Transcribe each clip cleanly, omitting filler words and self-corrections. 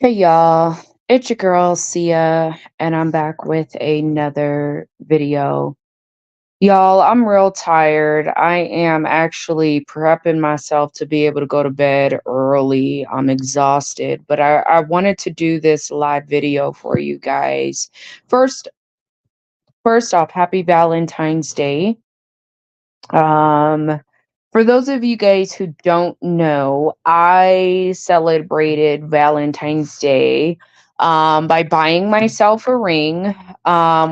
Hey y'all, it's your girl Sia, and I'm back with another video. Y'all, I'm real tired. I am actually prepping myself to be able to go to bed early. I'm exhausted, but I wanted to do this live video for you guys. First, first off, happy Valentine's Day. Um, for those of you guys who don't know, I celebrated Valentine's Day by buying myself a ring,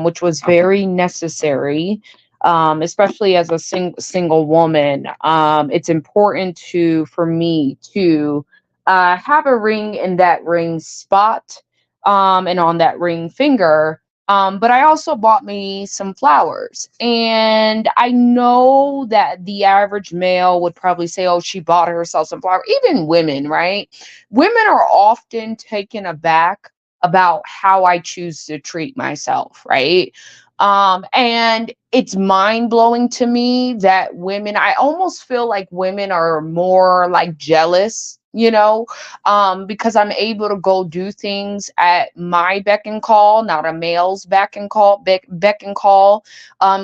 which was very necessary, especially as a single woman. It's important for me to have a ring in that ring spot and on that ring finger, but I also bought me some flowers. And I know that the average male would probably say, oh, she bought herself some flowers. Even women, right? Women are often taken aback about how I choose to treat myself, right? And it's mind blowing to me that women, I almost feel like women are more like jealous, because I'm able to go do things at my beck and call, not a male's beck and call.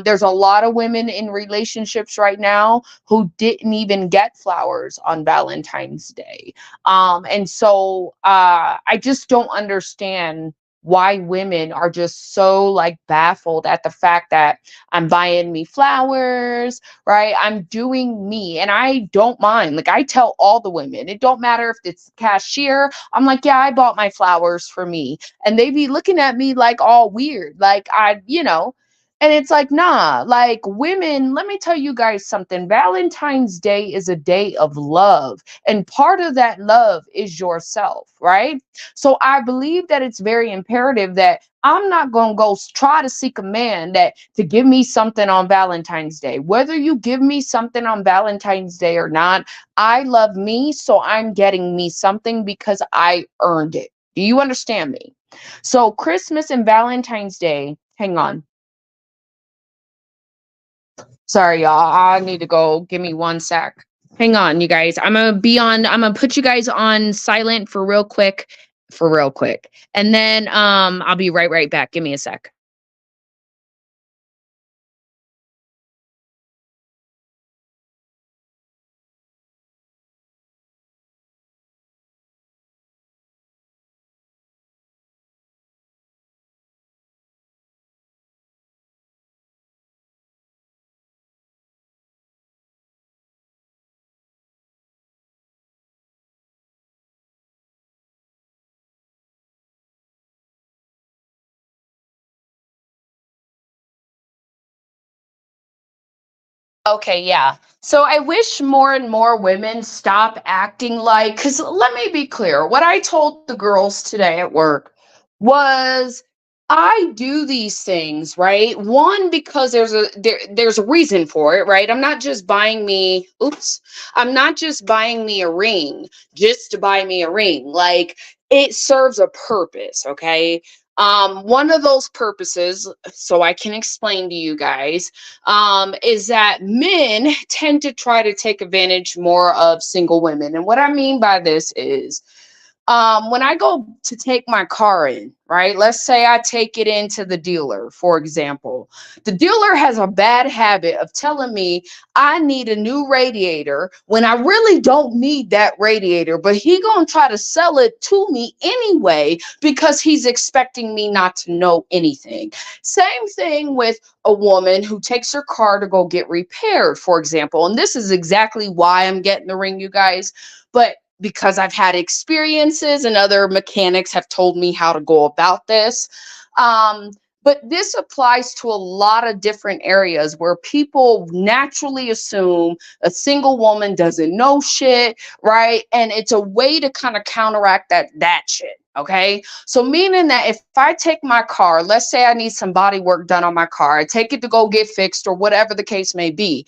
There's a lot of women in relationships right now who didn't even get flowers on Valentine's Day. And so I just don't understand why women are just so like baffled at the fact that I'm buying me flowers, right? I'm doing me and I don't mind. Like I tell all the women, it don't matter if it's cashier. I'm like, yeah, I bought my flowers for me. And they be looking at me like all weird. Like and it's like, nah, like women, let me tell you guys something. Valentine's Day is a day of love. And part of that love is yourself, right? So I believe that it's very imperative that I'm not going to go try to seek a man that to give me something on Valentine's Day. Whether you give me something on Valentine's Day or not, I love me, so I'm getting me something because I earned it. Do you understand me? So Christmas and Valentine's Day, hang on. Sorry, y'all. I need to go. Give me one sec. Hang on, you guys. I'm gonna put you guys on silent for real quick. For real quick. And then I'll be right back. Give me a sec. Okay, yeah. So I wish more and more women stop acting like, because let me be clear, what I told the girls today at work was I do these things, right? One, because there's a reason for it, right? I'm not just buying me a ring just to buy me a ring. Like it serves a purpose, okay? One of those purposes, so I can explain to you guys, is that men tend to try to take advantage more of single women. And what I mean by this is when I go to take my car in, right? Let's say I take it into the dealer, for example. The dealer has a bad habit of telling me I need a new radiator when I really don't need that radiator, but he gonna try to sell it to me anyway because he's expecting me not to know anything. Same thing with a woman who takes her car to go get repaired, for example. And this is exactly why I'm getting the ring, you guys. But because I've had experiences and other mechanics have told me how to go about this. Um, but this applies to a lot of different areas where people naturally assume a single woman doesn't know shit, right? And it's a way to kind of counteract that shit. Okay. So meaning that if I take my car, let's say I need some body work done on my car, I take it to go get fixed or whatever the case may be.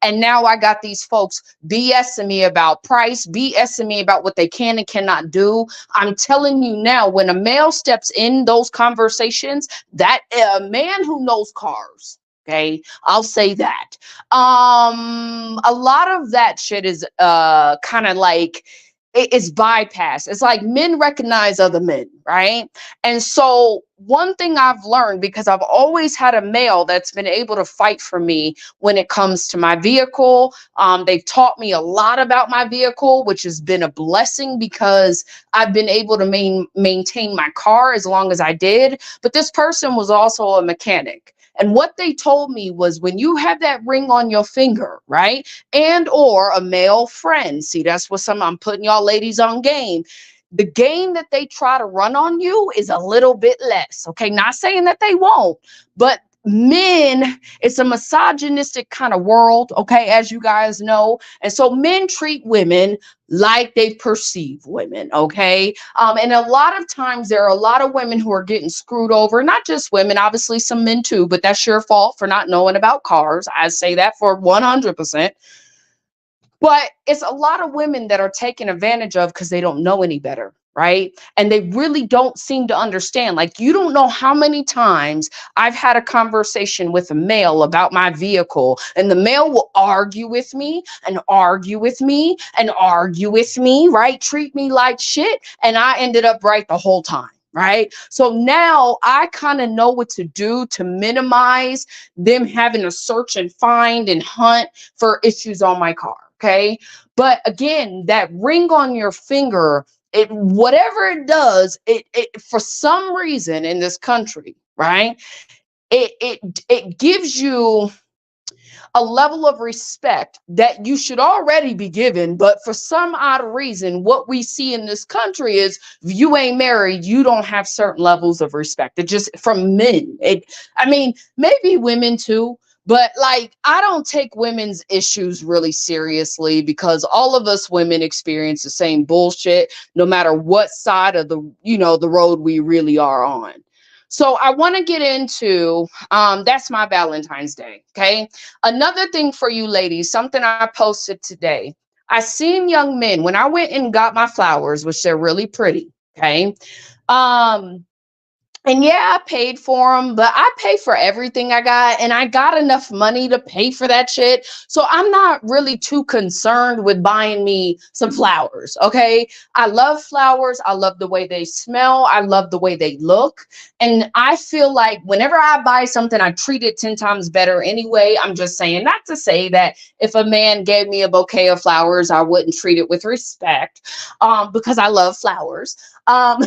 And now I got these folks BSing me about price, BSing me about what they can and cannot do. I'm telling you now, when a male steps in those conversations, that a man who knows cars, okay, I'll say that. A lot of that shit is kind of like it's bypassed. It's like men recognize other men, right? And so one thing I've learned, because I've always had a male that's been able to fight for me when it comes to my vehicle. They've taught me a lot about my vehicle, which has been a blessing because I've been able to maintain my car as long as I did. But this person was also a mechanic. And what they told me was, when you have that ring on your finger, right? And or a male friend. See, that's what I'm putting y'all ladies on game. The game that they try to run on you is a little bit less. Okay. Not saying that they won't, but men, it's a misogynistic kind of world, okay, as you guys know. And so men treat women like they perceive women, okay? And a lot of times there are a lot of women who are getting screwed over, not just women, obviously some men too, but that's your fault for not knowing about cars. I say that for 100%. But it's a lot of women that are taken advantage of because they don't know any better, right? And they really don't seem to understand. Like, you don't know how many times I've had a conversation with a male about my vehicle, and the male will argue with me and argue with me and argue with me, right? Treat me like shit. And I ended up right the whole time. Right. So now I kind of know what to do to minimize them having to search and find and hunt for issues on my car. Okay. But again, that ring on your finger, it, whatever it does, it for some reason in this country, right? It gives you a level of respect that you should already be given. But for some odd reason, what we see in this country is, if you ain't married, you don't have certain levels of respect. It just, from men. I mean, maybe women too. But like, I don't take women's issues really seriously, because all of us women experience the same bullshit, no matter what side of the road we really are on. So I want to get into that's my Valentine's Day. Okay. Another thing for you ladies, something I posted today. I seen young men when I went and got my flowers, which they're really pretty. Okay. Um, and yeah, I paid for them, but I pay for everything I got, and I got enough money to pay for that shit. So I'm not really too concerned with buying me some flowers. Okay. I love flowers. I love the way they smell. I love the way they look. And I feel like whenever I buy something, I treat it 10 times better anyway. I'm just saying, not to say that if a man gave me a bouquet of flowers, I wouldn't treat it with respect, because I love flowers. Um,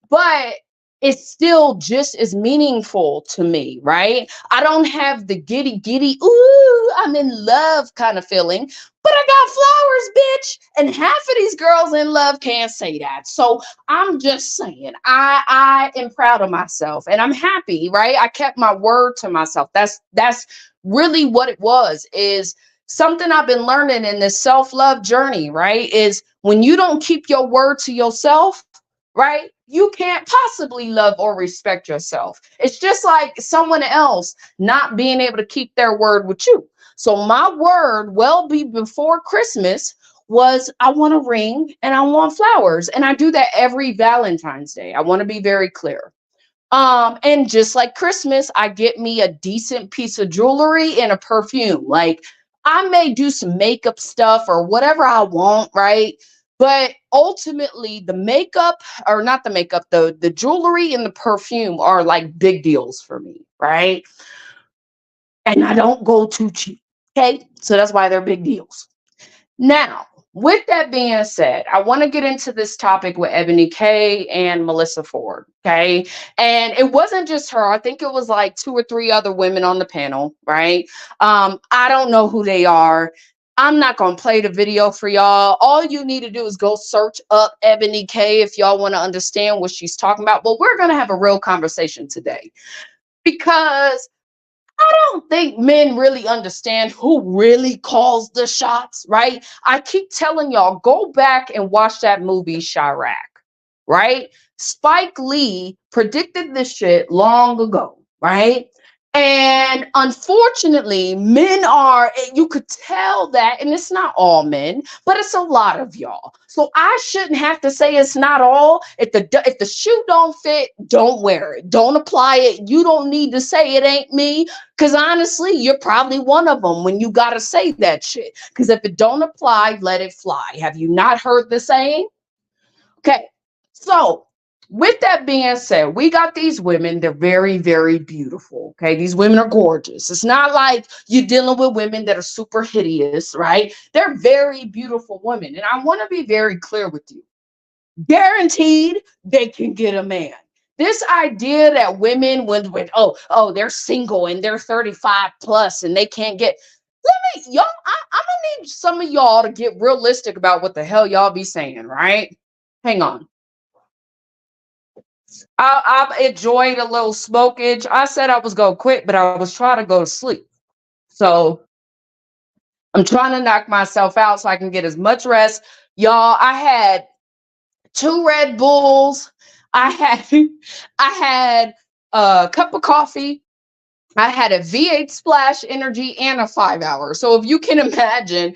but it's still just as meaningful to me, right? I don't have the giddy, ooh, I'm in love kind of feeling, but I got flowers, bitch. And half of these girls in love can't say that. So I'm just saying, I am proud of myself and I'm happy, right? I kept my word to myself. That's really what it was, is something I've been learning in this self-love journey, right? Is when you don't keep your word to yourself, right? You can't possibly love or respect yourself. It's just like someone else not being able to keep their word with you. So my word, well, be before Christmas, was I want a ring and I want flowers. And I do that every Valentine's Day. I want to be very clear. And just like Christmas, I get me a decent piece of jewelry and a perfume. Like, I may do some makeup stuff or whatever I want, right? But ultimately, the makeup, or not the makeup, the jewelry and the perfume are like big deals for me, right? And I don't go too cheap. Okay. So that's why they're big deals. Now, with that being said, I want to get into this topic with Ebony K and Melissa Ford. Okay. And it wasn't just her. I think it was like two or three other women on the panel, right? I don't know who they are. I'm not going to play the video for y'all. All you need to do is go search up Ebony K if y'all want to understand what she's talking about. But we're going to have a real conversation today, because I don't think men really understand who really calls the shots, right? I keep telling y'all, go back and watch that movie Chirac, right? Spike Lee predicted this shit long ago, right? And unfortunately, men are, you could tell that, and it's not all men, but it's a lot of y'all. So I shouldn't have to say it's not all. If the shoe don't fit, don't wear it. Don't apply it. You don't need to say it ain't me. Because honestly, you're probably one of them when you gotta say that shit. Because if it don't apply, let it fly. Have you not heard the saying? Okay. So with that being said, we got these women. They're very, very beautiful. Okay. These women are gorgeous. It's not like you're dealing with women that are super hideous, right? They're very beautiful women. And I want to be very clear with you. Guaranteed they can get a man. This idea that women they're single and they're 35 plus and they can't get, y'all, I'm gonna need some of y'all to get realistic about what the hell y'all be saying, right? Hang on. I've enjoyed a little smokage. I said I was gonna quit, but I was trying to go to sleep. So I'm trying to knock myself out so I can get as much rest. Y'all, I had 2 Red Bulls. I had I had a cup of coffee. I had a V8 Splash Energy and a 5 hour. So if you can imagine,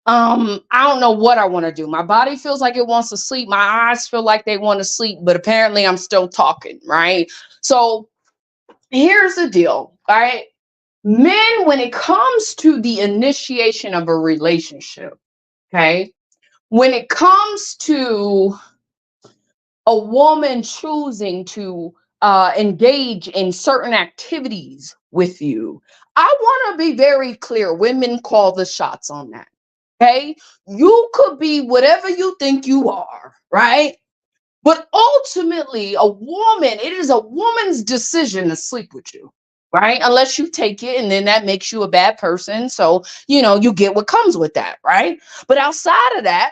I don't know what I want to do. My body feels like it wants to sleep. My eyes feel like they want to sleep, but apparently I'm still talking, right? So here's the deal, all right? Men, when it comes to the initiation of a relationship, okay, when it comes to a woman choosing to engage in certain activities with you, I want to be very clear. Women call the shots on that. Okay. You could be whatever you think you are, right? But ultimately, it is a woman's decision to sleep with you, right? Unless you take it and then that makes you a bad person. So, you get what comes with that, right? But outside of that,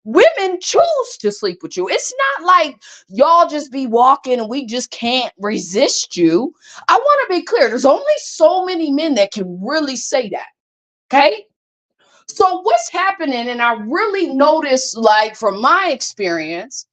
women choose to sleep with you. It's not like y'all just be walking and we just can't resist you. I want to be clear. There's only so many men that can really say that. Okay. So what's happening, and I really notice, like from my experience,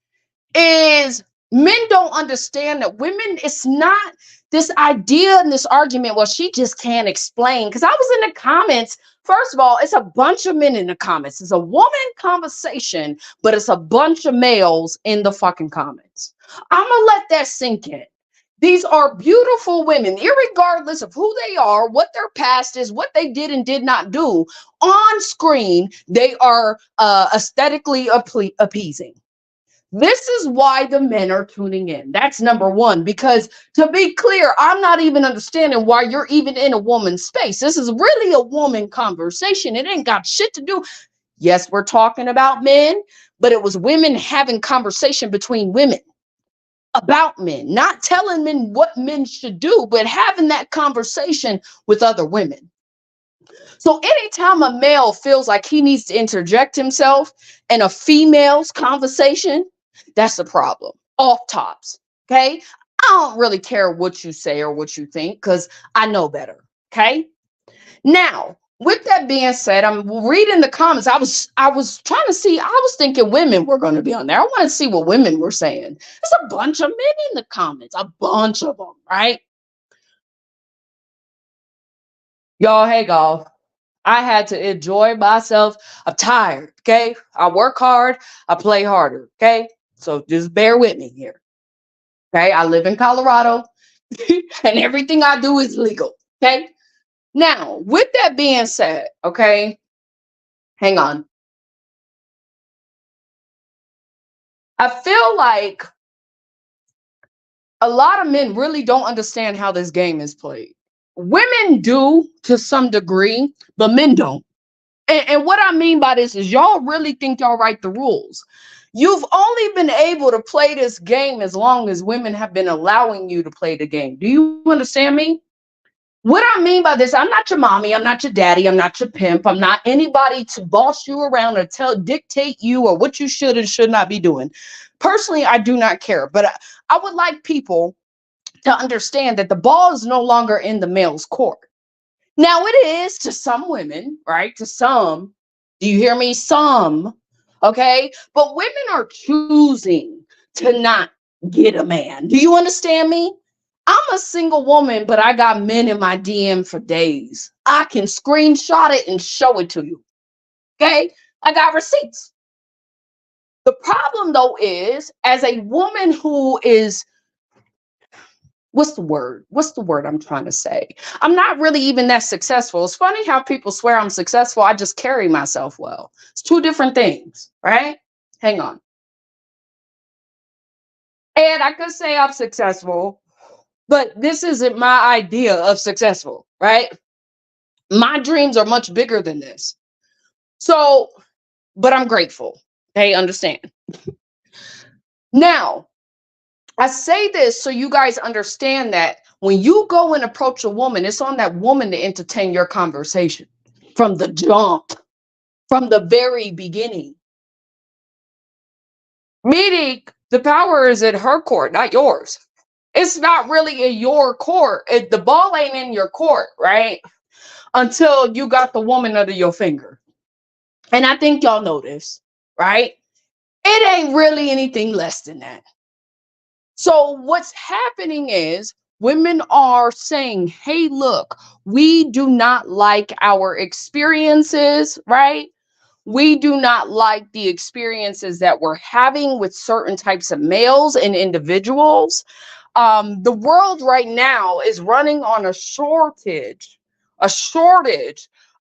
is men don't understand that women, it's not this idea and this argument, well, she just can't explain. Because I was in the comments. First of all, it's a bunch of men in the comments. It's a woman conversation, but it's a bunch of males in the fucking comments. I'm gonna let that sink in. These are beautiful women, irregardless of who they are, what their past is, what they did and did not do. On screen, they are aesthetically appeasing. This is why the men are tuning in. That's number one. Because to be clear, I'm not even understanding why you're even in a woman's space. This is really a woman conversation. It ain't got shit to do. Yes, we're talking about men, but it was women having conversation between women about men, not telling men what men should do, but having that conversation with other women. So anytime a male feels like he needs to interject himself in a female's conversation, that's the problem. Off tops. Okay. I don't really care what you say or what you think because I know better. Okay. Now, with that being said, I'm reading the comments. I was trying to see, I was thinking women were going to be on there. I want to see what women were saying. There's a bunch of men in the comments, a bunch of them, right? Y'all, hey, golf. I had to enjoy myself. I'm tired. Okay. I work hard. I play harder. Okay. So just bear with me here. Okay. I live in Colorado and everything I do is legal. Okay. Now, with that being said, okay, hang on. I feel like a lot of men really don't understand how this game is played. Women do to some degree, but men don't. And what I mean by this is y'all really think y'all write the rules. You've only been able to play this game as long as women have been allowing you to play the game. Do you understand me? What I mean by this, I'm not your mommy, I'm not your daddy, I'm not your pimp, I'm not anybody to boss you around or dictate you or what you should and should not be doing. Personally, I do not care, but I would like people to understand that the ball is no longer in the male's court. Now it is to some women, right? To some. Do you hear me? Some. Okay. But women are choosing to not get a man. Do you understand me? I'm a single woman, but I got men in my DM for days. I can screenshot it and show it to you. Okay? I got receipts. The problem though is, as a woman who is, what's the word? What's the word I'm trying to say? I'm not really even that successful. It's funny how people swear I'm successful. I just carry myself well. It's two different things, right? Hang on. And I could say I'm successful, but this isn't my idea of successful, right? My dreams are much bigger than this. So, but I'm grateful. They understand. Now, I say this so you guys understand that when you go and approach a woman, it's on that woman to entertain your conversation from the jump, from the very beginning. Meaning the power is at her court, not yours. It's not really in your court. The ball ain't in your court, right? Until you got the woman under your finger. And I think y'all know this, right? It ain't really anything less than that. So what's happening is women are saying, hey, look, we do not like our experiences, right? We do not like the experiences that we're having with certain types of males and individuals. The world right now is running on a shortage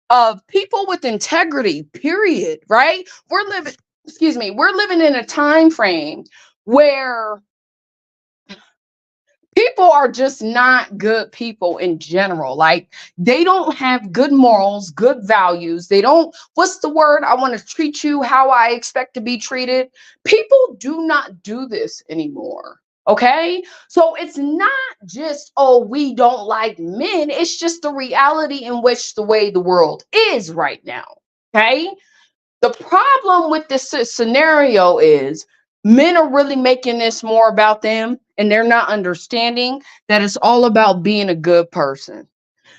of people with integrity, period, right? We're living in a time frame where people are just not good people in general. Like they don't have good morals, good values. They don't, what's the word? I want to treat you how I expect to be treated. People do not do this anymore. Okay. So it's not just, oh, we don't like men. It's just the reality in which the way the world is right now. Okay. The problem with this scenario is men are really making this more about them and they're not understanding that it's all about being a good person.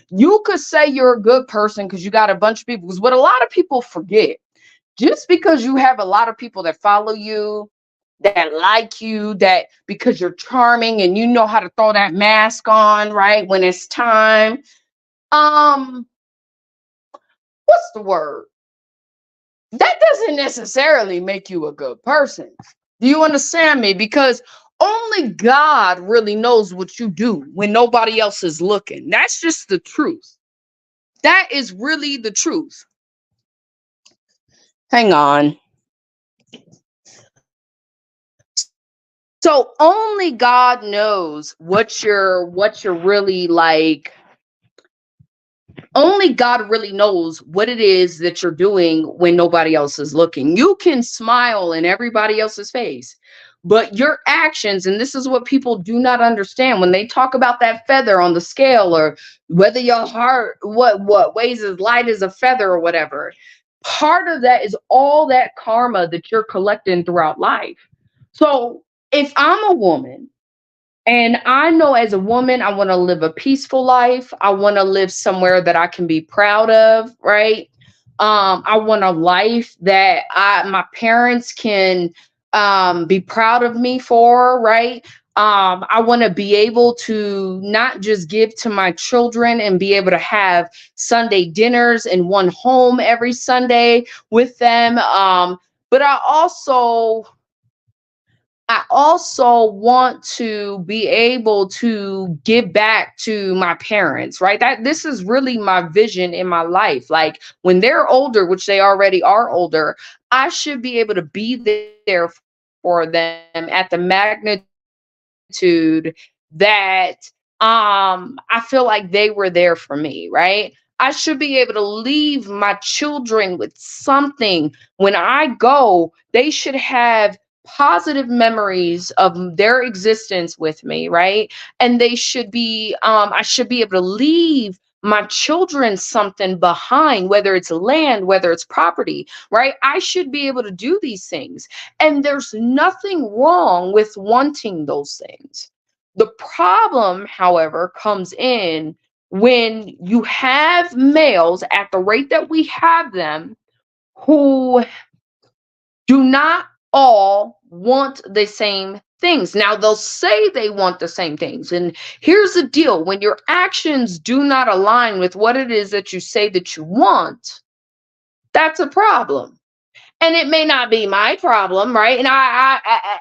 You could say you're a good person because you got a bunch of people, because what a lot of people forget, just because you have a lot of people that follow you, that like you, that because you're charming and you know how to throw that mask on, right? When it's time. Um, what's the word? That doesn't necessarily make you a good person. Do you understand me? Because only God really knows what you do when nobody else is looking. That's just the truth. That is really the truth. Hang on. So only God knows what you're really like. Only God really knows what it is that you're doing when nobody else is looking. You can smile in everybody else's face, but your actions, and this is what people do not understand when they talk about that feather on the scale, or whether your heart, what weighs as light as a feather or whatever. Part of that is all that karma that you're collecting throughout life. So if I'm a woman and I know as a woman, I want to live a peaceful life. I want to live somewhere that I can be proud of, right? I want a life that my parents can be proud of me for, right? I want to be able to not just give to my children and be able to have Sunday dinners in one home every Sunday with them. But I also want to be able to give back to my parents, right? That this is really my vision in my life. Like when they're older, which they already are older, I should be able to be there for them at the magnitude that I feel like they were there for me, right? I should be able to leave my children with something. When I go, they should have positive memories of their existence with me, right? And they should be, I should be able to leave my children something behind, whether it's land, whether it's property, right? I should be able to do these things. And there's nothing wrong with wanting those things. The problem, however, comes in when you have males at the rate that we have them who do not all want the same things. Now, they'll say they want the same things. And here's the deal: when your actions do not align with what it is that you say that you want, that's a problem. And it may not be my problem, right? And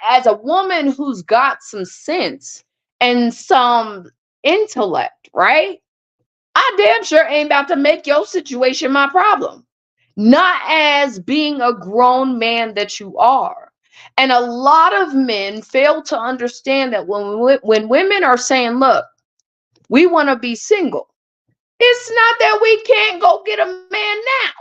as a woman who's got some sense and some intellect, right? I damn sure ain't about to make your situation my problem. Not as being a grown man that you are. And a lot of men fail to understand that when women are saying, look, we want to be single, it's not that we can't go get a man now.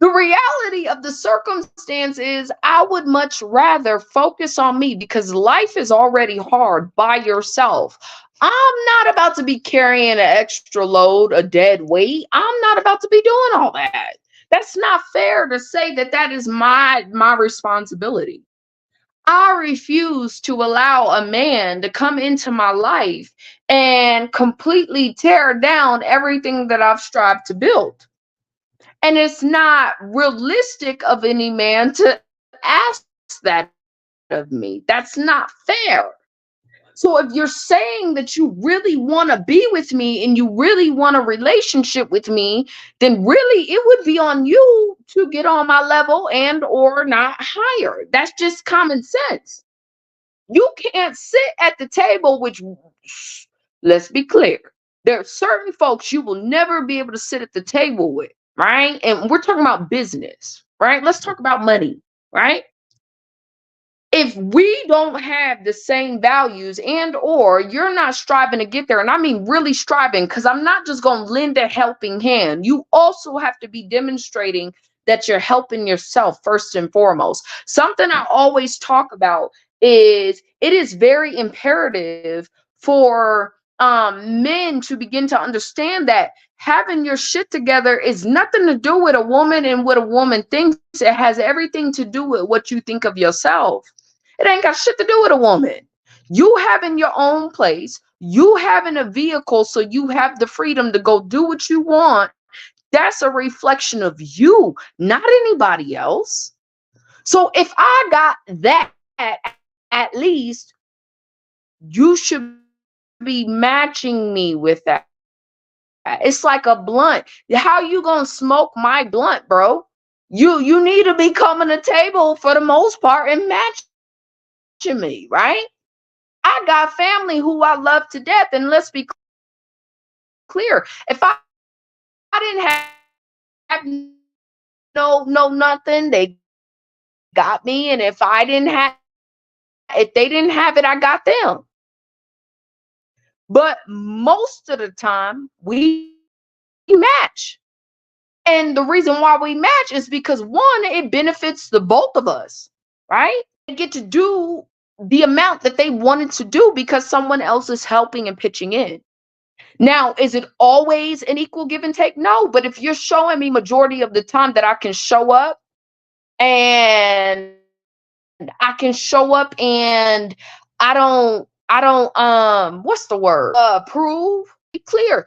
The reality of the circumstance is I would much rather focus on me because life is already hard by yourself. I'm not about to be carrying an extra load, a dead weight. I'm not about to be doing all that. That's not fair to say that that is my responsibility. I refuse to allow a man to come into my life and completely tear down everything that I've strived to build. And it's not realistic of any man to ask that of me. That's not fair. So if you're saying that you really want to be with me and you really want a relationship with me, then really it would be on you to get on my level and or not higher. That's just common sense. You can't sit at the table, which, let's be clear, there are certain folks you will never be able to sit at the table with, right? And we're talking about business, right? Let's talk about money, right? If we don't have the same values and or you're not striving to get there, and I mean really striving, because I'm not just going to lend a helping hand, you also have to be demonstrating that you're helping yourself first and foremost. Something I always talk about is it is very imperative for men to begin to understand that having your shit together is nothing to do with a woman and what a woman thinks. It has everything to do with what you think of yourself. It ain't got shit to do with a woman. You having your own place, you having a vehicle so you have the freedom to go do what you want. That's a reflection of you, not anybody else. So if I got that, at least you should be matching me with that. It's like a blunt. How you gonna smoke my blunt, bro? You need to be coming to the table for the most part and matching me, right? I got family who I love to death, and let's be clear. If I didn't have no nothing, they got me, and if they didn't have it, I got them. But most of the time, we match. And the reason why we match is because one, it benefits the both of us, right? They get to do the amount that they wanted to do because someone else is helping and pitching in. Now, is it always an equal give and take? No, but if you're showing me majority of the time that I can show up and I don't what's the word? Prove, be clear.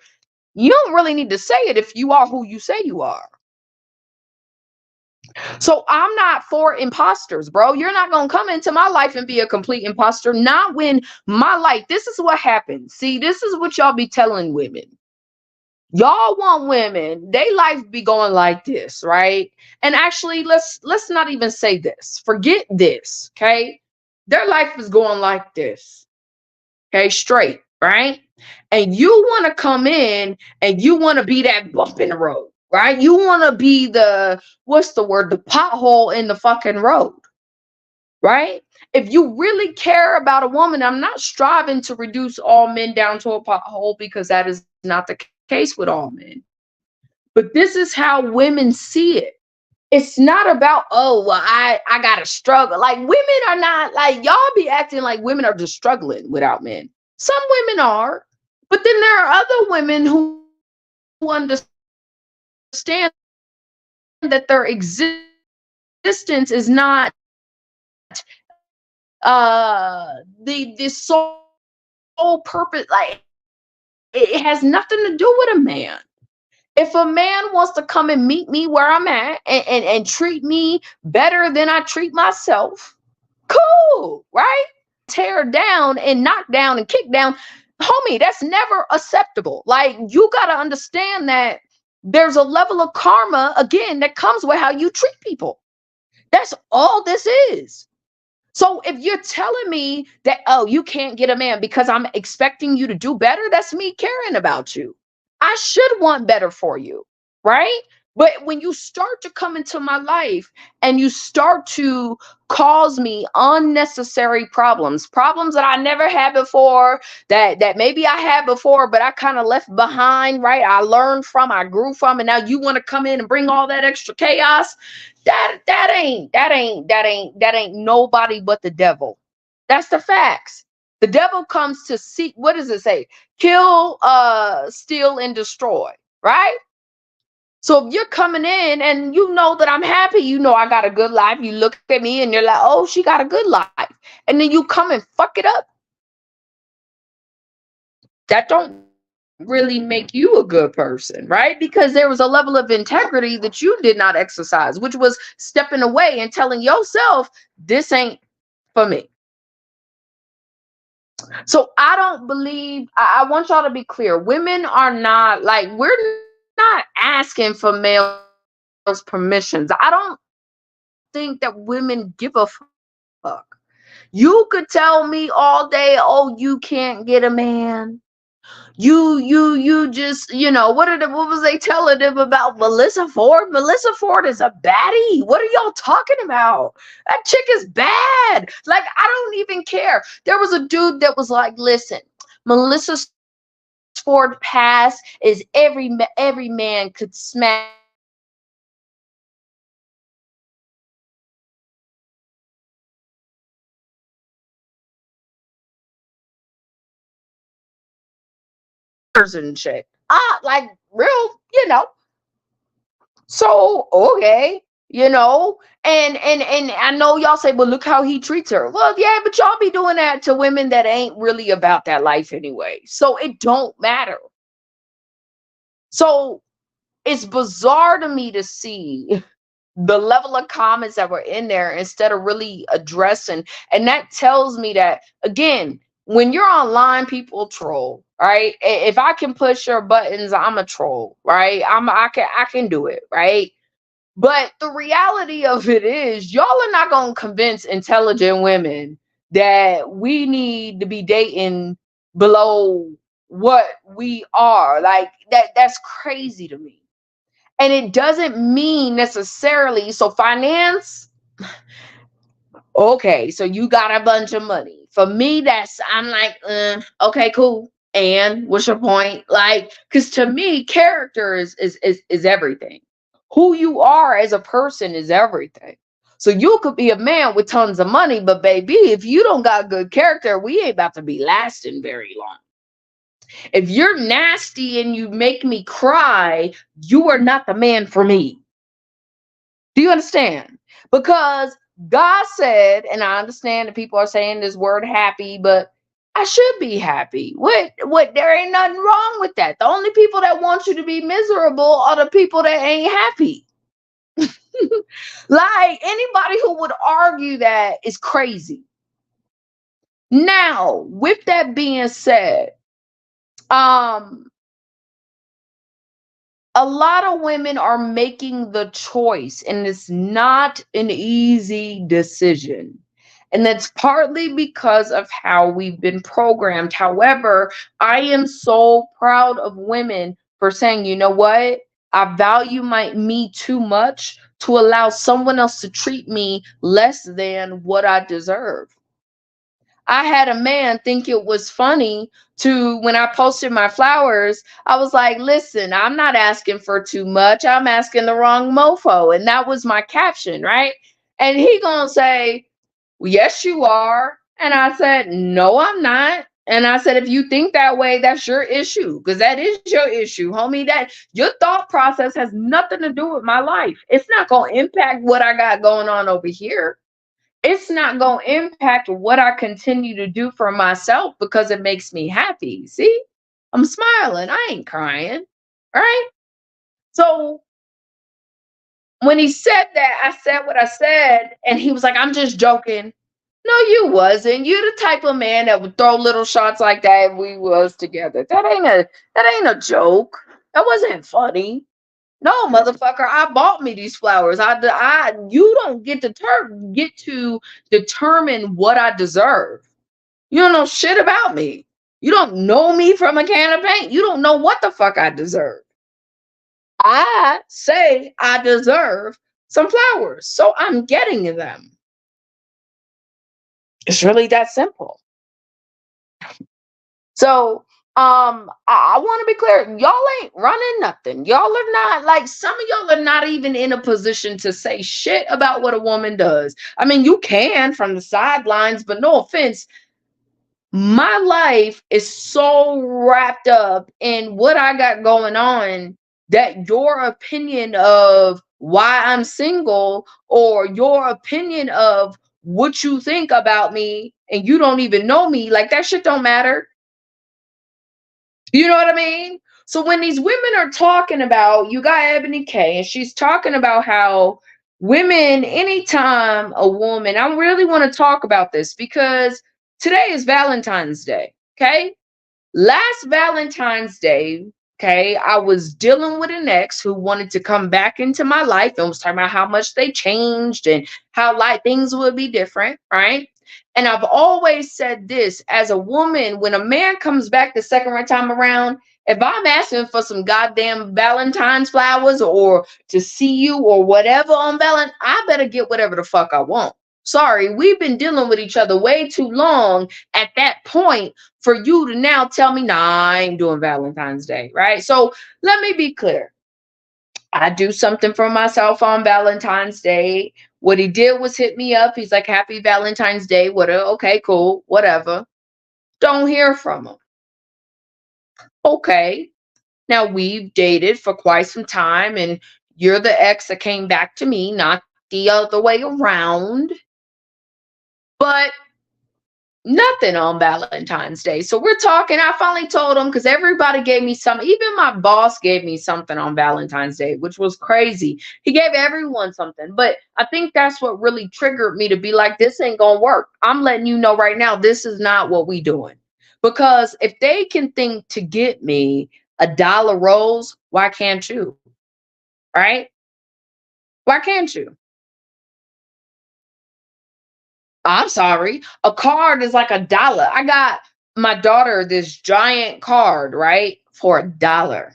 You don't really need to say it if you are who you say you are. So I'm not for imposters, bro. You're not going to come into my life and be a complete imposter. Not when my life, this is what happens. See, this is what y'all be telling women. Y'all want women, they life be going like this, right? And actually, let's not even say this. Forget this, okay? Their life is going like this. Okay, straight, right? And you want to come in and you want to be that bump in the road, right? You want to be the, what's the word? The pothole in the fucking road, right? If you really care about a woman, I'm not striving to reduce all men down to a pothole because that is not the case with all men. But this is how women see it. It's not about, oh, well, I gotta struggle. Like, women are not, like, y'all be acting like women are just struggling without men. Some women are, but then there are other women who understand that their existence is not the sole purpose. Like, it has nothing to do with a man. If a man wants to come and meet me where I'm at and treat me better than I treat myself, cool. dude, right? Tear down and knock down and kick down, homie, that's never acceptable. Like, you got to understand that there's a level of karma, again, that comes with how you treat people. That's all this is. So if you're telling me that, oh, you can't get a man because I'm expecting you to do better, that's me caring about you. I should want better for you, right? But when you start to come into my life and you start to cause me unnecessary problems that I never had before, that maybe I had before, but I kind of left behind, right? I learned from, I grew from, and now you want to come in and bring all that extra chaos. That ain't nobody but the devil. That's the facts. The devil comes to seek, what does it say? Kill, steal, and destroy, right? So if you're coming in and you know that I'm happy, you know I got a good life, you look at me and you're like, oh, she got a good life. And then you come and fuck it up. That don't really make you a good person, right? Because there was a level of integrity that you did not exercise, which was stepping away and telling yourself, this ain't for me. So I don't believe, I want y'all to be clear. Women are not like, we're not asking for males' permissions. I don't think that women give a fuck. You could tell me all day, oh, you can't get a man. You just, what was they telling them about Melissa Ford? Melissa Ford is a baddie. What are y'all talking about? That chick is bad. Like, I don't even care. There was a dude that was like, listen, Melissa Ford past is every man could smash and shit. Like, real, So okay, and I know y'all say, well, look how he treats her. Well, yeah, but y'all be doing that to women that ain't really about that life anyway. So it don't matter. So it's bizarre to me to see the level of comments that were in there instead of really addressing. And that tells me that, again, when you're online, people troll, right? If I can push your buttons, I'm a troll, right? I can do it, right? But the reality of it is, y'all are not going to convince intelligent women that we need to be dating below what we are. Like, that's crazy to me. And it doesn't mean necessarily, so finance, okay, so you got a bunch of money. For me, I'm like, okay, cool. And what's your point? Like, because to me, character is everything. Who you are as a person is everything. So you could be a man with tons of money, but baby, if you don't got good character, we ain't about to be lasting very long. If you're nasty and you make me cry, you are not the man for me. Do you understand? Because God said, and I understand that people are saying this word happy, but I should be happy. What there ain't nothing wrong with that. The only people that want you to be miserable are the people that ain't happy. Like, anybody who would argue that is crazy. Now, with that being said, um a lot of women are making the choice, and it's not an easy decision. And that's partly because of how we've been programmed. However, I am so proud of women for saying, you know what? I value me too much to allow someone else to treat me less than what I deserve. I had a man think it was funny to, when I posted my flowers, I was like, listen, I'm not asking for too much. I'm asking the wrong mofo. And that was my caption, right? And he gonna say, well, yes, you are. And I said, no, I'm not. And I said, if you think that way, that's your issue, because that is your issue, homie. That your thought process has nothing to do with my life. It's not gonna impact what I got going on over here. It's not going to impact what I continue to do for myself because it makes me happy. See, I'm smiling. I ain't crying. Right. So when he said that, I said what I said, and he was like, I'm just joking. No, you wasn't. You the type of man that would throw little shots like that if we was together. That ain't a joke. That wasn't funny. No, motherfucker, I bought me these flowers. You don't get to determine what I deserve. You don't know shit about me. You don't know me from a can of paint. You don't know what the fuck I deserve. I say I deserve some flowers, so I'm getting them. It's really that simple. So, I want to be clear. Y'all ain't running nothing. Y'all are not like some of y'all are not even in a position to say shit about what a woman does. I mean, you can from the sidelines, but no offense, my life is so wrapped up in what I got going on that your opinion of why I'm single or your opinion of what you think about me and you don't even know me, like that shit don't matter. You know what I mean? So when these women are talking about, you got Ebony K, and she's talking about how women, anytime a woman, I really want to talk about this because today is Valentine's Day. Okay. Last Valentine's Day, okay, I was dealing with an ex who wanted to come back into my life and was talking about how much they changed and how like things would be different, right? And I've always said this as a woman, when a man comes back the second time around, if I'm asking for some goddamn Valentine's flowers or to see you or whatever on Valentine, I better get whatever the fuck I want. Sorry, we've been dealing with each other way too long at that point for you to now tell me, nah, I ain't doing Valentine's Day, right? So let me be clear. I do something for myself on Valentine's Day. What he did was hit me up. He's like, Happy Valentine's Day. What? Okay, cool, whatever. Don't hear from him. Okay. Now we've dated for quite some time, and you're the ex that came back to me, not the other way around. But nothing on Valentine's Day. So we're talking. I finally told him because everybody gave me some. Even my boss gave me something on Valentine's Day, which was crazy. He gave everyone something. But I think that's what really triggered me to be like, this ain't going to work. I'm letting you know right now, this is not what we doing. Because if they can think to get me $1 rose, why can't you? Right? Why can't you? I'm sorry. A card is like $1. I got my daughter this giant card, right? For $1.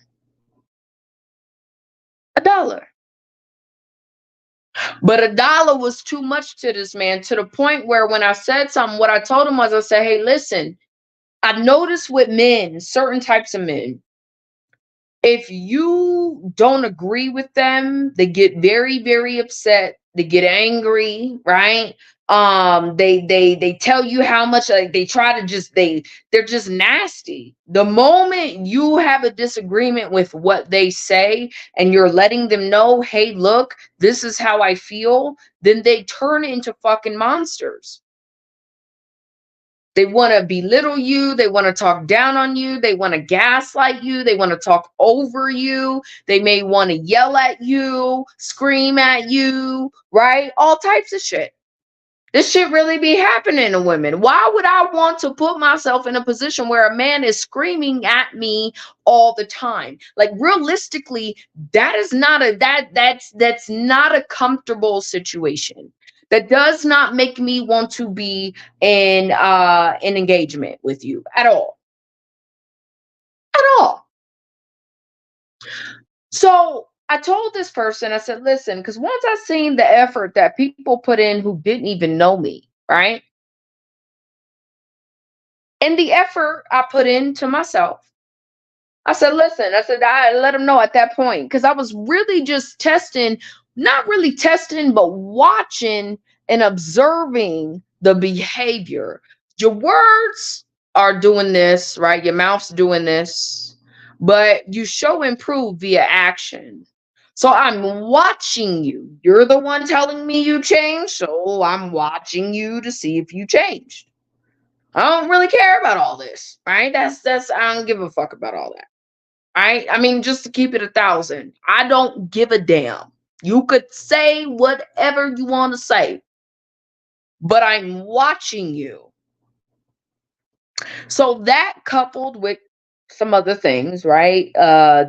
$1. But $1 was too much to this man to the point where when I said something, what I told him was I said, hey, listen, I noticed with men, certain types of men, if you don't agree with them, they get very, very upset. They get angry, right? They tell you how much, like they try to just they're just nasty. The moment you have a disagreement with what they say and you're letting them know, hey, look, this is how I feel, then they turn into fucking monsters. They want to belittle you. They want to talk down on you. They want to gaslight you. They want to talk over you. They may want to yell at you, scream at you, right? All types of shit. This shit really be happening to women. Why would I want to put myself in a position where a man is screaming at me all the time? Like realistically, that is not a that's not a comfortable situation. That does not make me want to be in engagement with you at all. At all. So I told this person, I said, listen, because once I seen the effort that people put in who didn't even know me, right? And the effort I put into myself. I said, listen, I said, I let him know at that point because I was really just testing, not really testing, but watching and observing the behavior. Your words are doing this, right? Your mouth's doing this, but you show improve via action. So I'm watching you. You're the one telling me you changed. So I'm watching you to see if you changed. I don't really care about all this, right? That's I don't give a fuck about all that. Right? I mean, just to keep it 1,000. I don't give a damn. You could say whatever you want to say. but I'm watching you. So that coupled with some other things, right?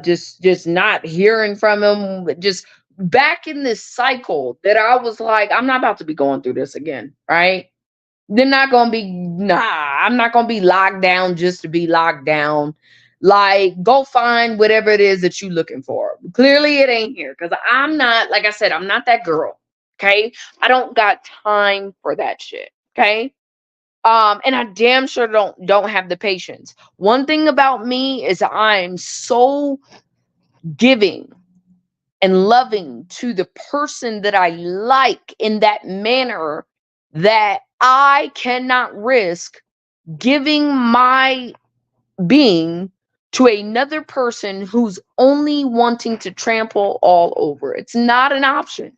Just not hearing from him, just back in this cycle that I was like, I'm not about to be going through this again, right? They're not gonna be, nah, I'm not gonna be locked down just to be locked down. Like, go find whatever it is that you're looking for. Clearly, it ain't here because I'm not, like I said, I'm not that girl. Okay. I don't got time for that shit. Okay. And I damn sure don't have the patience. One thing about me is I'm so giving and loving to the person that I like in that manner that I cannot risk giving my being to another person who's only wanting to trample all over. It's not an option.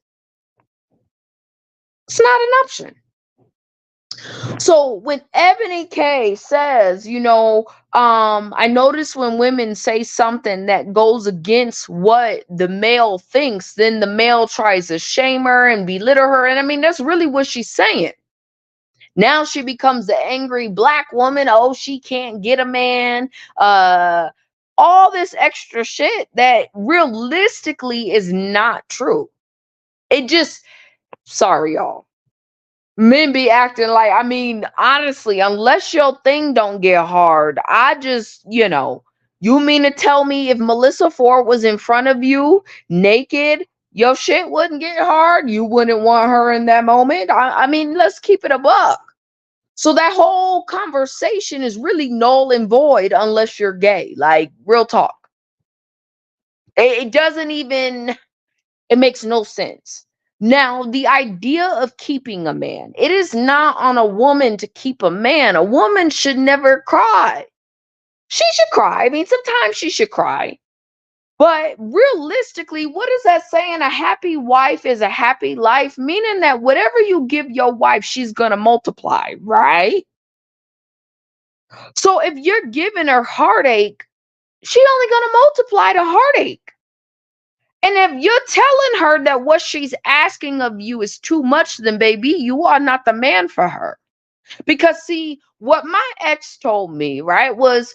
It's not an option. So when Ebony K says, I notice when women say something that goes against what the male thinks, then the male tries to shame her and belittle her. And I mean, that's really what she's saying. Now she becomes the angry black woman. Oh, she can't get a man. Uh, all this extra shit that realistically is not true. It just, sorry, y'all. Men be acting like, I mean, honestly, unless your thing don't get hard, I just, you mean to tell me if Melissa Ford was in front of you naked, your shit wouldn't get hard? You wouldn't want her in that moment? I mean, let's keep it a buck. So that whole conversation is really null and void unless you're gay. Like, real talk. It doesn't even, it makes no sense. Now, the idea of keeping a man, it is not on a woman to keep a man. A woman should never cry. She should cry. I mean, sometimes she should cry. But realistically, what is that saying? A happy wife is a happy life, meaning that whatever you give your wife, she's going to multiply, right? So if you're giving her heartache, she only going to multiply the heartache. And if you're telling her that what she's asking of you is too much, then baby, you are not the man for her. Because see, what my ex told me, right, was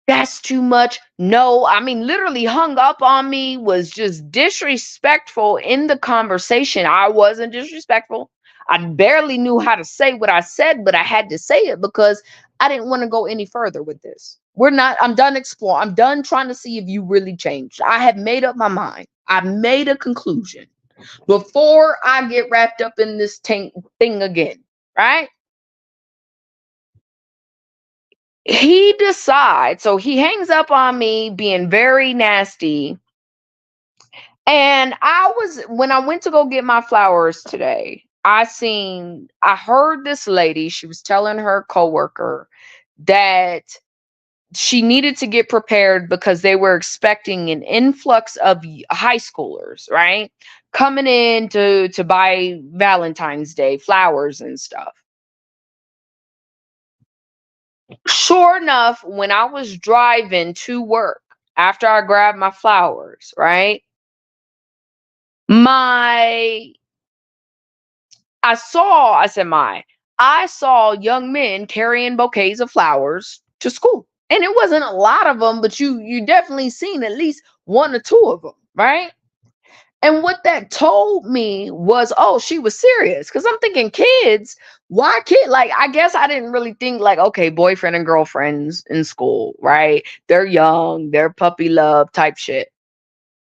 that's too much. No, I mean, literally hung up on me, was just disrespectful in the conversation. I wasn't disrespectful. I barely knew how to say what I said, but I had to say it because I didn't want to go any further with this. I'm done exploring. I'm done trying to see if you really changed. I have made up my mind. I made a conclusion before I get wrapped up in this thing again, right? He decides, so he hangs up on me being very nasty. And when I went to go get my flowers today, I heard this lady, she was telling her coworker that she needed to get prepared because they were expecting an influx of high schoolers, right? Coming in to buy Valentine's Day flowers and stuff. Sure enough, when I was driving to work after I grabbed my flowers, right? My I saw young men carrying bouquets of flowers to school. And it wasn't a lot of them, but you definitely seen at least one or two of them, right? And what that told me was, oh, she was serious. Cause I'm thinking, kids, why kid? Like, I guess I didn't really think like, okay, boyfriend and girlfriends in school, right? They're young, they're puppy love type shit.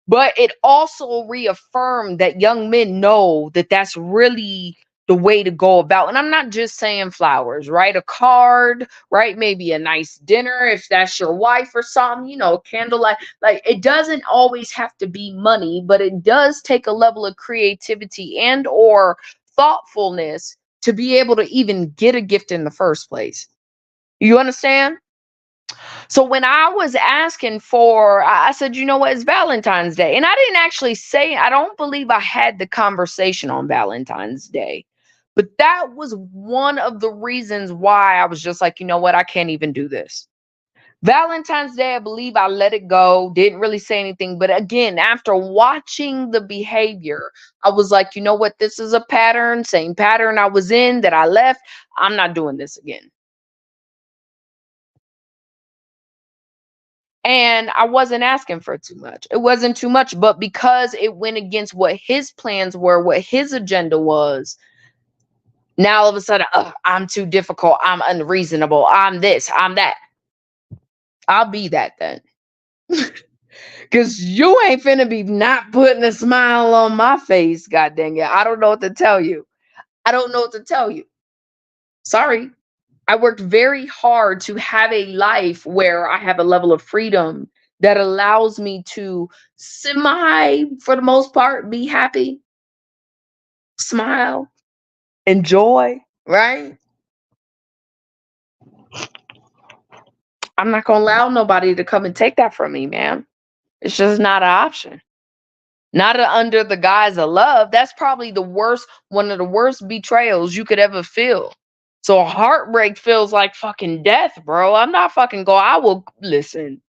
But it also reaffirmed that young men know that that's really the way to go about. And I'm not just saying flowers, right? A card, right? Maybe a nice dinner if that's your wife or something, candlelight. Like, it doesn't always have to be money, but it does take a level of creativity and or thoughtfulness to be able to even get a gift in the first place. You understand? So when I was asking for, I said, you know what, it's Valentine's Day. And I didn't actually say, I don't believe I had the conversation on Valentine's Day. But that was one of the reasons why I was just like, you know what, I can't even do this. Valentine's Day, I believe I let it go, didn't really say anything. But again, after watching the behavior, I was like, you know what? This is a pattern, same pattern I was in that I left. I'm not doing this again. And I wasn't asking for too much. It wasn't too much, but because it went against what his plans were, what his agenda was, now all of a sudden, I'm too difficult. I'm unreasonable. I'm this, I'm that. I'll be that then. Cause you ain't finna be not putting a smile on my face, god dang it. I don't know what to tell you. I don't know what to tell you. Sorry. I worked very hard to have a life where I have a level of freedom that allows me to for the most part, be happy, smile, enjoy, right? I'm not gonna allow nobody to come and take that from me, man. It's just not an option. Not under the guise of love. That's probably the worst, one of the worst betrayals you could ever feel. So heartbreak feels like fucking death, bro. I'm not fucking go. I will listen.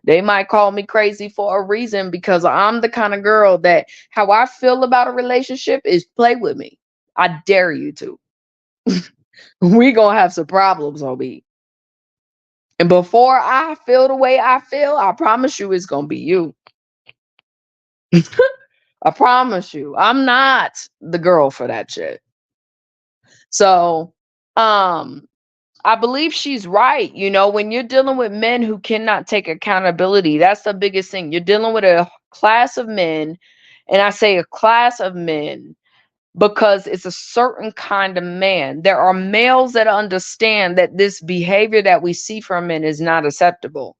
They might call me crazy for a reason because I'm the kind of girl that how I feel about a relationship is play with me. I dare you to. We gonna have some problems, OB. And before I feel the way I feel, I promise you it's gonna be you. I promise you. I'm not the girl for that shit. So, um, I believe she's right. You know, when you're dealing with men who cannot take accountability, that's the biggest thing. You're dealing with a class of men, and I say a class of men because it's a certain kind of man. There are males that understand that this behavior that we see from men is not acceptable.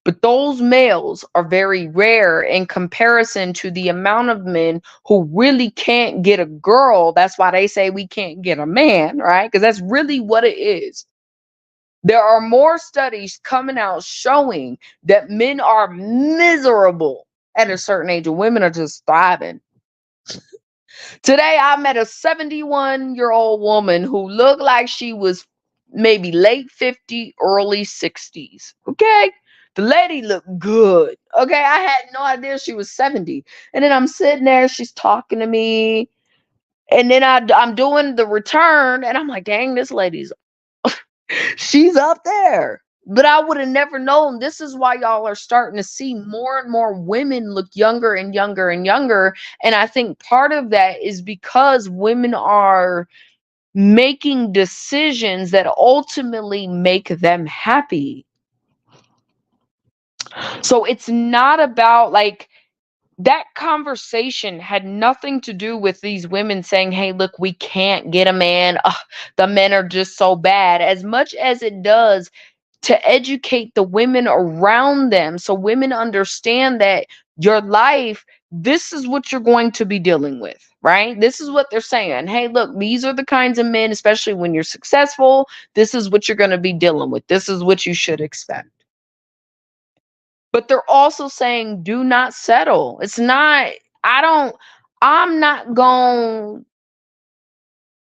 But those males are very rare in comparison to the amount of men who really can't get a girl. That's why they say we can't get a man, right? Because that's really what it is. There are more studies coming out showing that men are miserable at a certain age and women are just thriving. Today, I met a 71-year-old woman who looked like she was maybe late 50, early 60s. Okay. The lady looked good. Okay. I had no idea she was 70. And then I'm sitting there, she's talking to me. And then I'm doing the return, and I'm like, dang, this lady's she's up there. But I would have never known. This is why y'all are starting to see more and more women look younger and younger and younger. And I think part of that is because women are making decisions that ultimately make them happy. So it's not about like that conversation had nothing to do with these women saying, hey, look, we can't get a man. Ugh, the men are just so bad, as much as it does to educate the women around them so women understand that your life, this is what you're going to be dealing with, right? This is what they're saying. Hey, look, these are the kinds of men, especially when you're successful. This is what you're going to be dealing with. This is what you should expect. But they're also saying, do not settle. It's not, I don't, I'm not going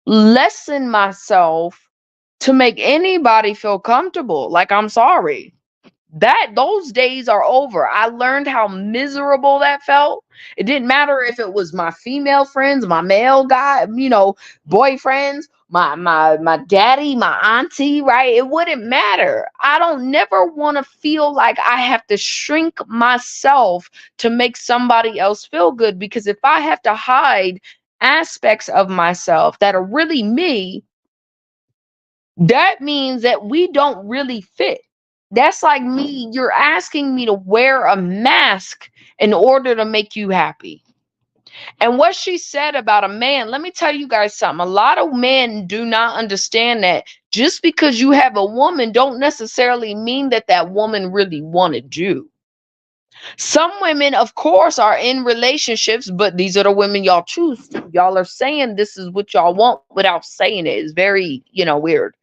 to lessen myself to make anybody feel comfortable. Like, I'm sorry. Those days are over. I learned how miserable that felt. It didn't matter if it was my female friends, my male guy, boyfriends, my daddy, my auntie, right? It wouldn't matter. I don't never want to feel like I have to shrink myself to make somebody else feel good, because if I have to hide aspects of myself that are really me, that means that we don't really fit. That's like me, you're asking me to wear a mask in order to make you happy. And what she said about a man, let me tell you guys something. A lot of men do not understand that just because you have a woman don't necessarily mean that that woman really wanted you. Some women, of course, are in relationships, but these are the women y'all choose. Y'all are saying this is what y'all want without saying it. It's very, weird.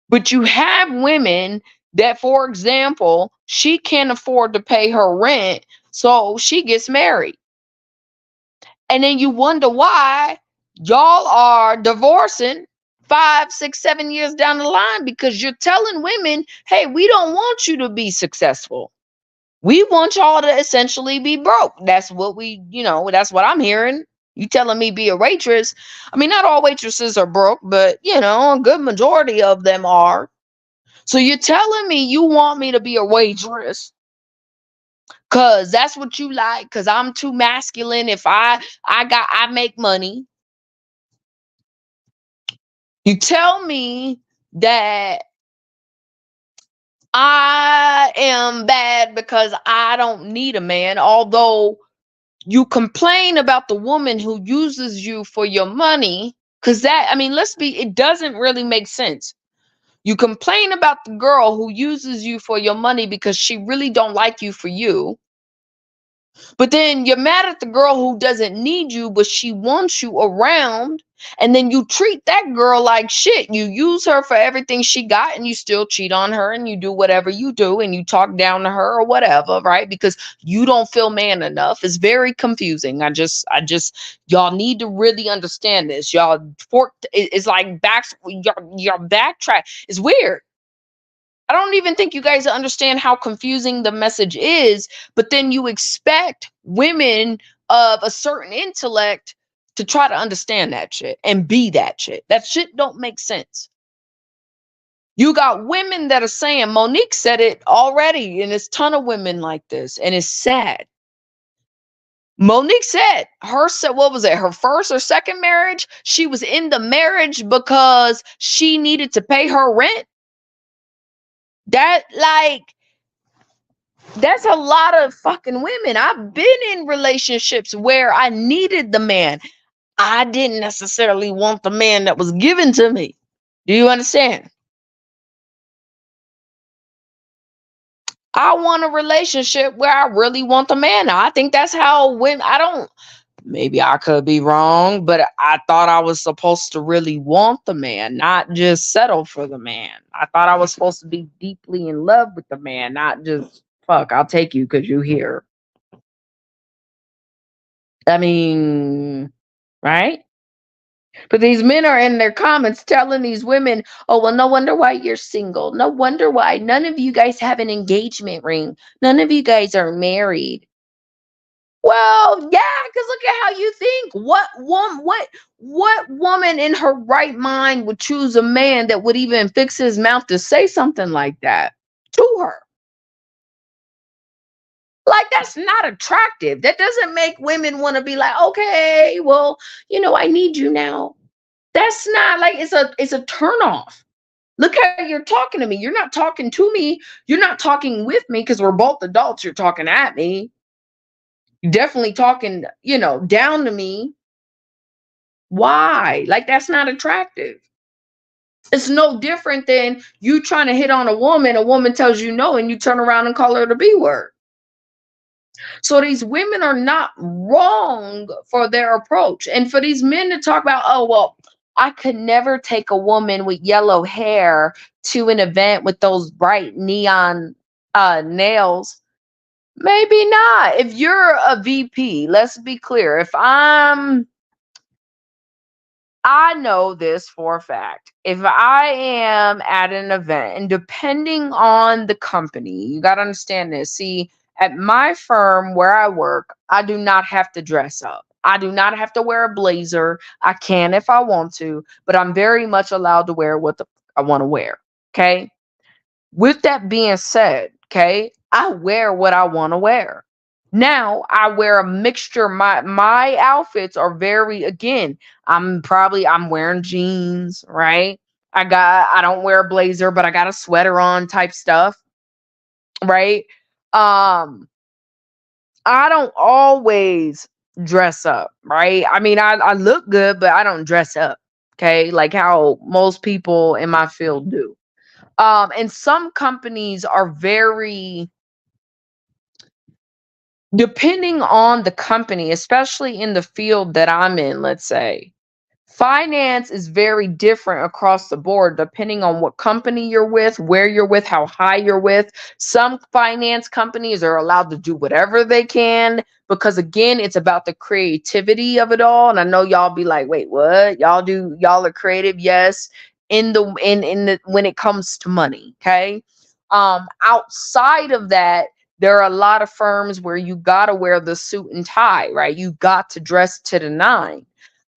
But you have women that, for example, she can't afford to pay her rent, so she gets married. And then you wonder why y'all are divorcing 5, 6, 7 years down the line because you're telling women, hey, we don't want you to be successful. We want y'all to essentially be broke. That's what that's what I'm hearing. You telling me be a waitress. I mean, not all waitresses are broke, but a good majority of them are. So you're telling me you want me to be a waitress cuz that's what you like cuz I'm too masculine if I make money. You tell me that I am bad because I don't need a man, although you complain about the woman who uses you for your money cuz I mean, it doesn't really make sense. You complain about the girl who uses you for your money because she really don't like you for you. But then you're mad at the girl who doesn't need you, but she wants you around. And then you treat that girl like shit. You use her for everything she got and you still cheat on her and you do whatever you do and you talk down to her or whatever, right? Because you don't feel man enough. It's very confusing. Y'all need to really understand this. Y'all it's like your backtrack. It's weird. I don't even think you guys understand how confusing the message is, but then you expect women of a certain intellect to try to understand that shit and be that shit. That shit don't make sense. You got women that are saying, Monique said it already, and there's a ton of women like this, and it's sad. Monique said what was it, her first or second marriage? She was in the marriage because she needed to pay her rent. That That's a lot of fucking women. I've been in relationships where I needed the man. I didn't necessarily want the man that was given to me. Do you understand? I want a relationship where I really want the man. I think that's how I don't, maybe I could be wrong, but I thought I was supposed to really want the man, not just settle for the man. I thought I was supposed to be deeply in love with the man, not just fuck, I'll take you because you're here. I mean, right? But these men are in their comments telling these women, oh, well, no wonder why you're single. No wonder why none of you guys have an engagement ring. None of you guys are married. Well, yeah, because look at how you think. What woman in her right mind would choose a man that would even fix his mouth to say something like that to her? Like, that's not attractive. That doesn't make women want to be like, okay, well, I need you now. That's not like it's a turn off. Look how you're talking to me. You're not talking to me. You're not talking with me because we're both adults. You're talking at me. You're definitely talking, down to me. Why? Like, that's not attractive. It's no different than you trying to hit on a woman tells you no, and you turn around and call her the B word. So these women are not wrong for their approach. And for these men to talk about, oh, well, I could never take a woman with yellow hair to an event with those bright neon nails. Maybe not. If you're a VP, let's be clear. I know this for a fact. If I am at an event, and depending on the company, you got to understand this. See, at my firm where I work, I do not have to dress up. I do not have to wear a blazer. I can if I want to, but I'm very much allowed to wear what I want to wear. Okay. With that being said, okay, I wear what I want to wear. Now I wear a mixture. My outfits are very, again, I'm wearing jeans, right? I don't wear a blazer, but I got a sweater on type stuff, right? Um, I don't always dress up, right? I mean, I look good, but I don't dress up. Okay, like how most people in my field do. And some companies are very, depending on the company, especially in the field that I'm in, let's say, Finance is very different across the board depending on what company you're with, where you're with, how high you're with. Some finance companies are allowed to do whatever they can because again, it's about the creativity of it all. And I know y'all be like, "Wait, what? Y'all are creative?" Yes, in the when it comes to money, okay? Outside of that, there are a lot of firms where you got to wear the suit and tie, right? You got to dress to the nine.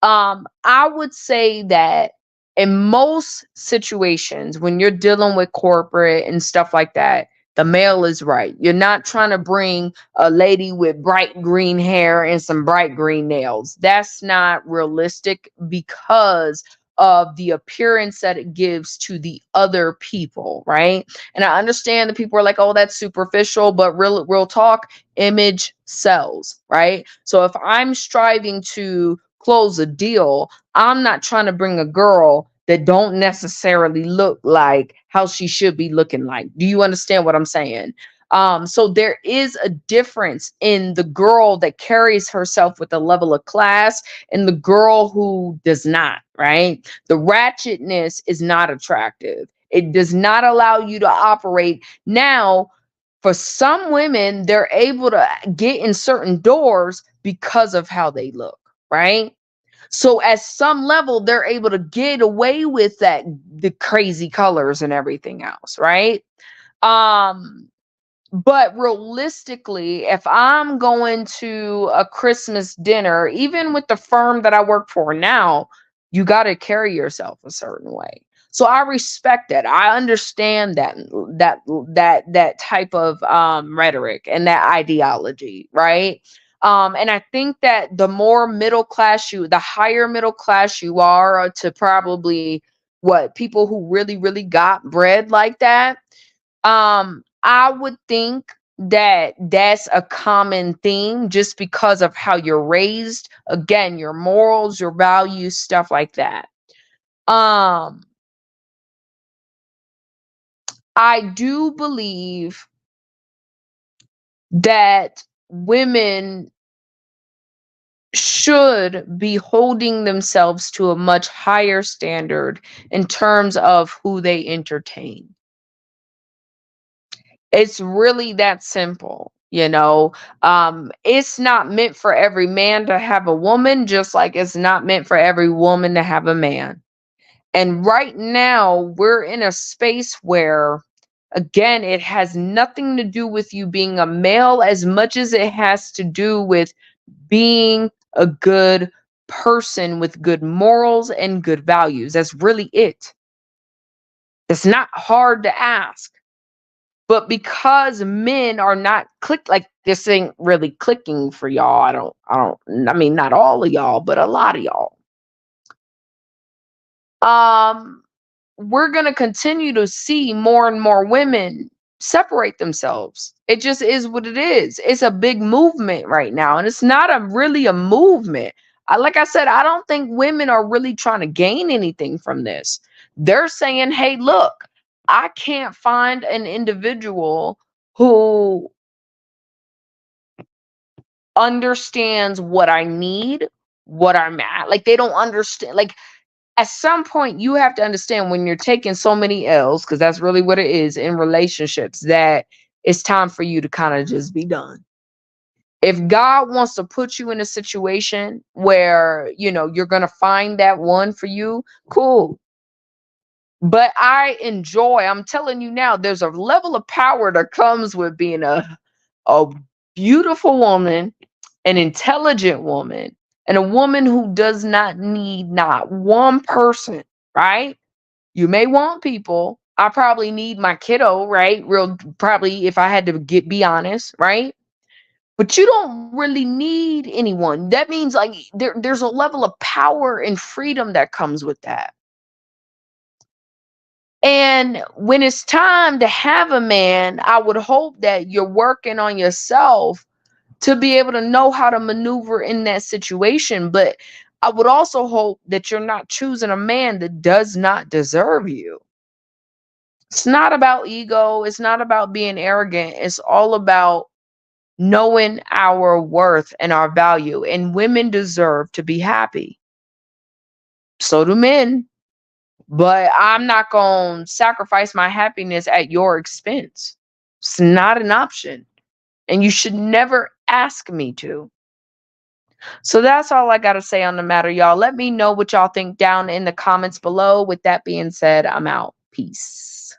I would say that in most situations, when you're dealing with corporate and stuff like that, the male is right. You're not trying to bring a lady with bright green hair and some bright green nails. That's not realistic because of the appearance that it gives to the other people, right? And I understand that people are like, "Oh, that's superficial," but real talk, image sells, right? So if I'm striving to close a deal, I'm not trying to bring a girl that don't necessarily look like how she should be looking like. Do you understand what I'm saying? So there is a difference in the girl that carries herself with a level of class and the girl who does not, right? The ratchetness is not attractive. It does not allow you to operate. Now, for some women, they're able to get in certain doors because of how they look, right? So at some level, they're able to get away with that, the crazy colors and everything else, right? Um, but realistically, if I'm going to a Christmas dinner, even with the firm that I work for now, you got to carry yourself a certain way. So I respect that. I understand that type of rhetoric and that ideology, right? And I think that the more middle class the higher middle class you are, to probably what people who really got bread like that, I would think that that's a common theme just because of how you're raised, again, your morals, your values, stuff like that. um I do believe that women should be holding themselves to a much higher standard in terms of who they entertain. It's really that simple, you know. It's not meant for every man to have a woman, just like it's not meant for every woman to have a man. And right now, we're in a space where, again, it has nothing to do with you being a male as much as it has to do with being a good person with good morals and good values. That's really it. It's not hard to ask. But because men are not like this ain't really clicking for y'all. I mean, not all of y'all, but a lot of y'all. Um, we're going to continue to see more and more women separate themselves. It just is what it is. It's a big movement right now, and it's not a really a movement. Like I said, I don't think women are really trying to gain anything from this. They're saying, "Hey, look, I can't find an individual who understands what I need, what I'm at." Like they don't understand. Like at some point you have to understand when you're taking so many L's, because that's really what it is in relationships, that it's time for you to kind of just be done. If God wants to put you in a situation where, you're going to find that one for you, cool. But I'm telling you now, there's a level of power that comes with being a beautiful woman, an intelligent woman, and a woman who does not need not one person, right? You may want people. I probably need my kiddo, right? Real probably if I had to be honest, right? But you don't really need anyone. That means like there's a level of power and freedom that comes with that. And when it's time to have a man, I would hope that you're working on yourself to be able to know how to maneuver in that situation. But I would also hope that you're not choosing a man that does not deserve you. It's not about ego. It's not about being arrogant. It's all about knowing our worth and our value. And women deserve to be happy. So do men. But I'm not going to sacrifice my happiness at your expense. It's not an option. And you should never ask me to. So that's all I got to say on the matter, y'all. Let me know what y'all think down in the comments below. With that being said, I'm out. Peace.